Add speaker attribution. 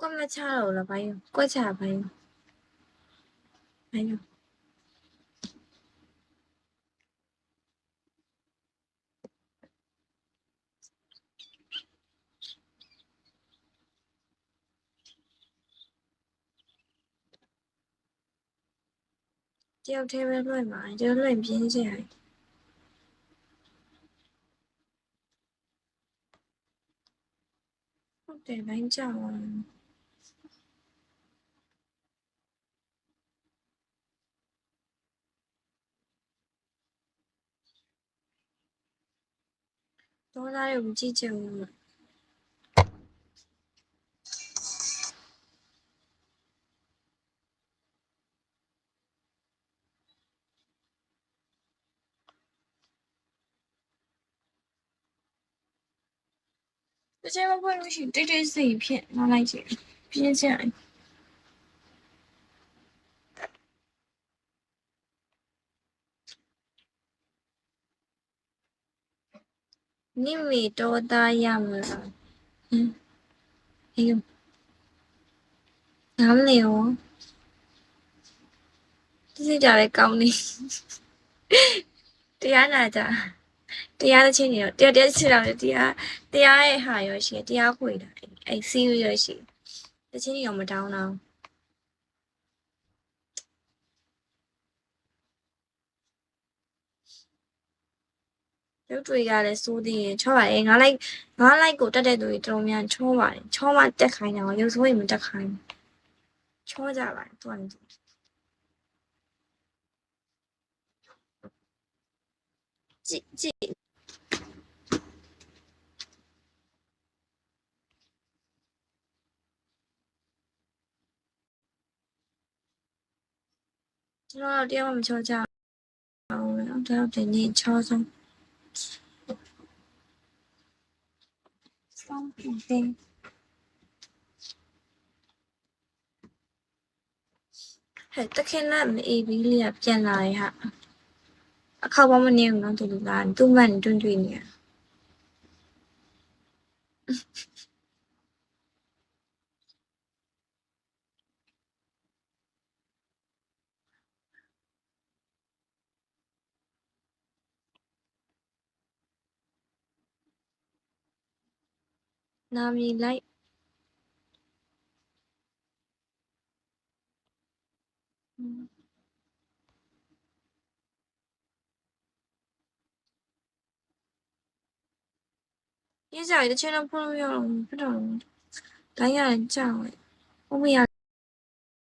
Speaker 1: ကွက်မချတော့လားဘာယူကွက်ချဘာယူဘာယူတယောက်တည်းပဲလွှင့်ပါတယောက်လွှင့်ပြင်းစရာဟုတ်တယ်ဘိုင်းကြောက်ဒေါ်လာရုံကြည့်ကြဘူးတကယ်မဖွင့်လို့ရှိတိတ်တိတ်စိတ်ဖြစ်လာလိုက်ကြည့်ပြင်းစရာနိမေတောသားရမလားအေးနားလေရောဒီစိတ်ကြလဲကောင်းနေတရားနာကြတရားတစ်ချင်းနေတော့တရားချစ်တော့တရားရဲ့ဟာရောရှိတရားခွေတာအဲ့စီးရောရှိတချင်းနေရောမတောင်းတော့ရုပ်တွေကလည်းစိုးသေးရင်ချောပါတယ်ငါလိုက်ကိုတက်တဲ့သူတွေတော်တော်များချောပါတယ်ချောမှတက်ခိုင်းတာရုပ်ဆိုးရင်မတက်ခိုင်းချောကြပါတယ်သူကနေကြည့်ကျွန်တော်တရားမှမချောကြအောင်တော့ဒီနေ့ချောဆုံးစောင်းတင်ဟဲ့တခင်လက်မအေးပြီးလေးကပြန်လာရဲ့ဟာအခောက်ပေါင်းမနေဘူးနော်သူကသူ့မှန်တွန်းတွေ့နေရနာမည်လိုက်ရေးကြရတဲ့ချင်းတော့ဖုန်းလို့ရအောင်ဖြစ်တော့တိုင်းရကြောက်我们要。